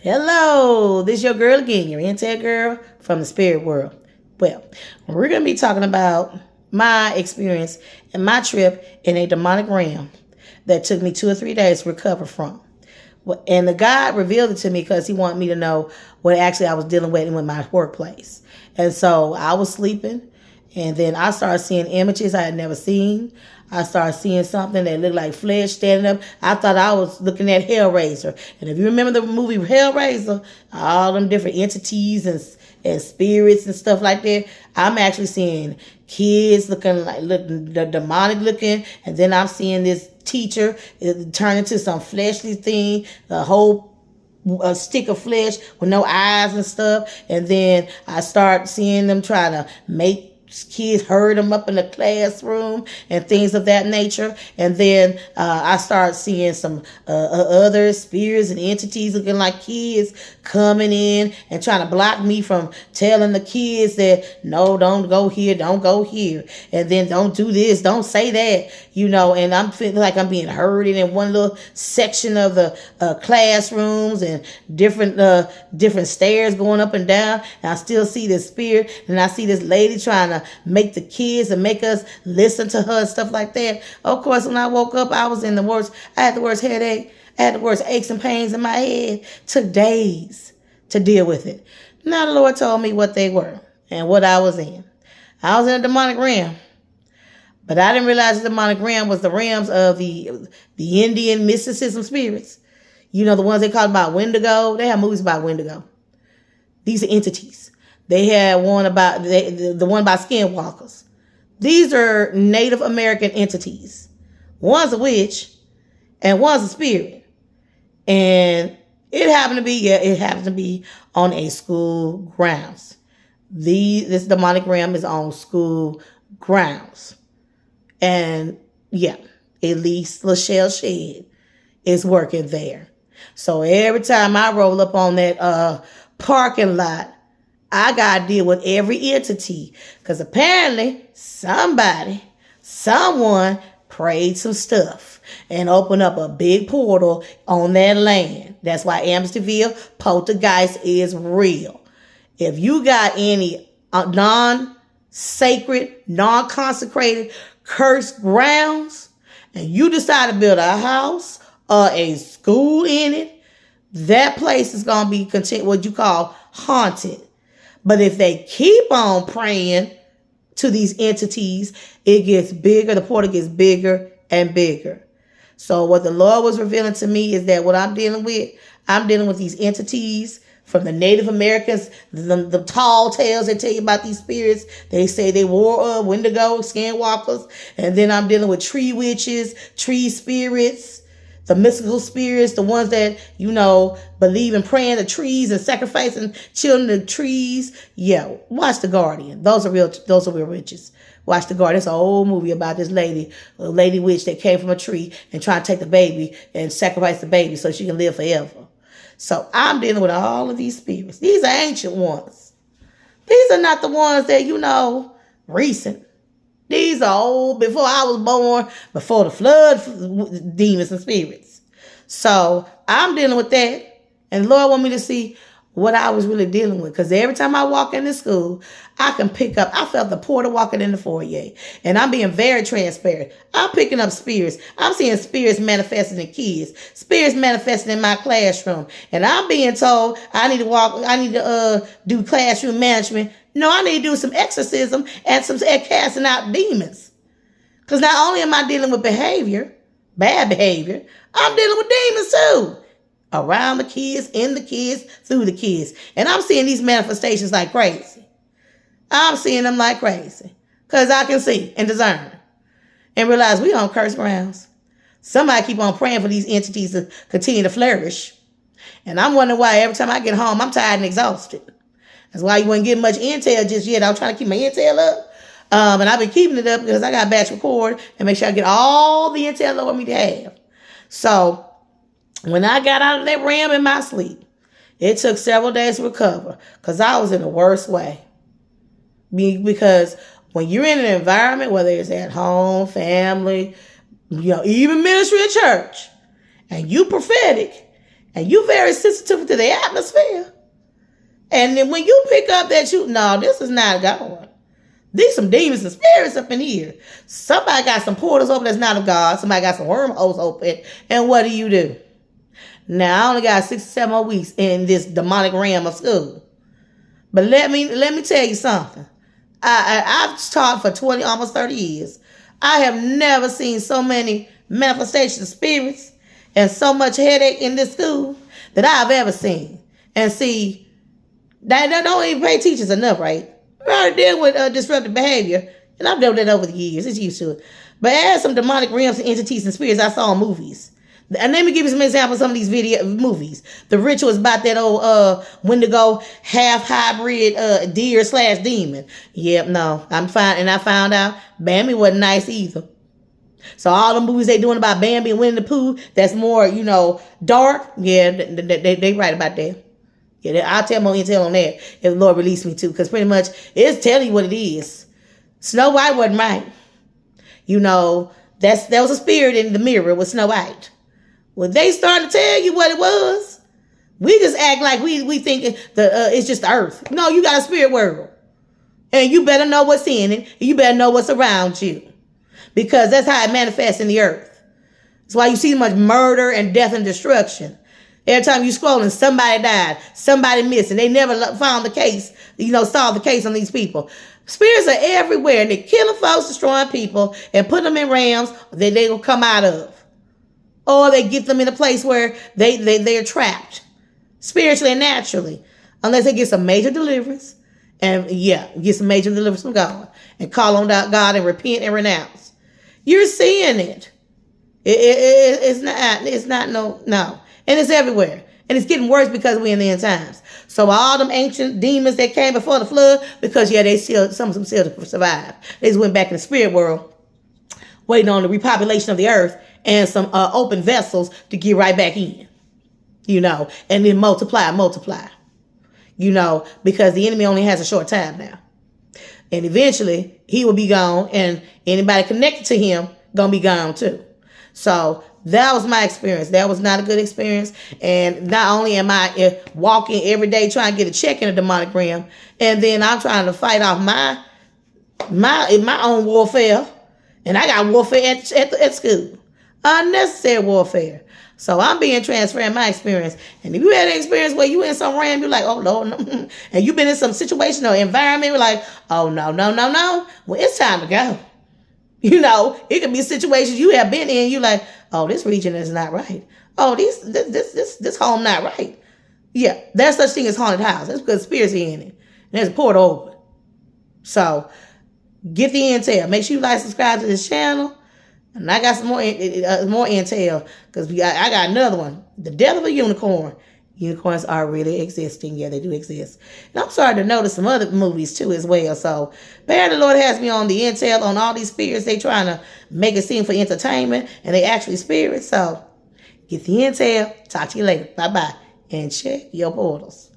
Hello, this your girl again, your Intel girl from the spirit world. Well, we're going to be talking about my experience and my trip in a demonic realm that took me 2 or 3 days to recover from. And the God revealed it to me because he wanted me to know what actually I was dealing with in my workplace. And so I was sleeping, and then I started seeing images I had never seen. I started seeing something that looked like flesh standing up. I thought I was looking at Hellraiser. And if you remember the movie Hellraiser, all them different entities and spirits and stuff like that, I'm actually seeing kids looking demonic looking, and then I'm seeing this teacher turn into some fleshly thing, a whole stick of flesh with no eyes and stuff. And then I start seeing them trying to make kids, herd them up in the classroom and things of that nature. And then I start seeing some other spirits and entities looking like kids coming in and trying to block me from telling the kids that, no, don't go here, don't go here. And then don't do this, don't say that, and I'm feeling like I'm being herded in one little section of the classrooms and different stairs going up and down. And I still see this spirit, and I see this lady trying to make the kids and make us listen to her and stuff like that. Of course, when I woke up, I was in the worst. I had the worst headache. I had the worst aches and pains in my head. Took days to deal with it. Now the Lord told me what they were and what I was in. I was in a demonic realm. But I didn't realize the demonic realm was the realms of the Indian mysticism spirits. The ones they call about Wendigo. They have movies about Wendigo. These are entities. They had one about the one about skinwalkers. These are Native American entities. One's a witch and one's a spirit. And it happened to be on a school grounds. This demonic realm is on school grounds. And yeah, at least Lachelle Shedd is working there. So every time I roll up on that parking lot, I got to deal with every entity, because apparently someone prayed some stuff and opened up a big portal on that land. That's why Amstersville poltergeist is real. If you got any non-sacred, non-consecrated, cursed grounds, and you decide to build a house or a school in it, that place is going to be what you call haunted. But if they keep on praying to these entities, it gets bigger. The portal gets bigger and bigger. So what the Lord was revealing to me is that what I'm dealing with these entities from the Native Americans, the tall tales they tell you about these spirits. They say they wore Wendigo, skinwalkers. And then I'm dealing with tree witches, tree spirits, the mystical spirits, the ones that, believe in praying to trees and sacrificing children to trees. Yeah, watch The Guardian. Those are real witches. Watch The Guardian. It's an old movie about this lady witch that came from a tree and tried to take the baby and sacrifice the baby so she can live forever. So I'm dealing with all of these spirits. These are ancient ones. These are not the ones that, recent. These are old, before I was born, before the flood demons and spirits. So I'm dealing with that. And the Lord want me to see what I was really dealing with. Because every time I walk into school, I felt the porter walking in the foyer. And I'm being very transparent. I'm picking up spirits. I'm seeing spirits manifesting in kids. Spirits manifesting in my classroom. And I'm being told I need to do classroom management. No, I need to do some exorcism and some casting out demons. Because not only am I dealing with bad behavior, I'm dealing with demons too. Around the kids, in the kids, through the kids. And I'm seeing these manifestations like crazy. I'm seeing them like crazy. Because I can see and discern. And realize we on cursed grounds. Somebody keep on praying for these entities to continue to flourish. And I'm wondering why every time I get home, I'm tired and exhausted. That's why you wouldn't get much intel just yet. I'm trying to keep my intel up. And I've been keeping it up because I got to batch record and make sure I get all the intel I want me to have. So when I got out of that realm in my sleep, it took several days to recover because I was in the worst way. Because when you're in an environment, whether it's at home, family, even ministry or church, and you prophetic, And you very sensitive to the atmosphere. And then when you pick up that no, this is not God. These some demons and spirits up in here. Somebody got some portals open that's not of God. Somebody got some wormholes open. And what do? Now, I only got 6 or 7 more weeks in this demonic realm of school. But let me tell you something. I've taught for 20, almost 30 years. I have never seen so many manifestations of spirits and so much headache in this school that I've ever seen. And see, they don't even pay teachers enough, right? We already deal with disruptive behavior, and I've dealt with that over the years. It's used to it. But as some demonic realms and entities and spirits I saw in movies. And let me give you some examples of some of these movies. The Ritual is about that old Wendigo half hybrid deer/demon. Yep, no, I'm fine. And I found out Bambi wasn't nice either. So all the movies they doing about Bambi and Winnie the Pooh, that's more, dark. Yeah, they right about that. Yeah, I'll tell more intel on that if the Lord release me to, because pretty much it's telling you what it is. Snow White wasn't right. That was a spirit in the mirror with Snow White. When they start to tell you what it was, we just act like we think it's just the earth. No, you got a spirit world. And you better know what's in it. And you better know what's around you. Because that's how it manifests in the earth. That's why you see much murder and death and destruction. Every time you scrolling, somebody died, somebody missing. They never found the case, solved the case on these people. Spirits are everywhere. And they're killing folks, destroying people, and putting them in realms that they will come out of. Or they get them in a place where they're trapped. Spiritually and naturally. Unless they get some major deliverance. And get some major deliverance from God. And call on God and repent and renounce. You're seeing it. It's not no. And it's everywhere. And it's getting worse because we're in the end times. So all them ancient demons that came before the flood, because some of them still survived. They just went back in the spirit world, waiting on the repopulation of the earth and some open vessels to get right back in. And then multiply. Because the enemy only has a short time now. And eventually he will be gone, and anybody connected to him gonna be gone too. So that was my experience. That was not a good experience. And not only am I walking every day trying to get a check in the demonic realm, and then I'm trying to fight off my own warfare, and I got warfare at school, unnecessary warfare. So I'm being transferred in my experience. And if you had an experience where you in some realm, you're like, oh Lord, no. And you've been in some situation or environment, you're like, oh no. Well, it's time to go. It could be situations you have been in. You like, oh, this region is not right. Oh, this home not right. Yeah, there's such thing as haunted house. That's because spirits are in it. And there's a portal open. So get the intel. Make sure you subscribe to this channel. And I got some more intel, because I got another one. The death of a unicorn. Unicorns are really existing. Yeah, they do exist. And I'm starting to notice some other movies too as well. So apparently the Lord has me on the intel on all these spirits. They trying to make it seem for entertainment, and they actually spirits. So get the intel. Talk to you later. Bye-bye. And check your portals.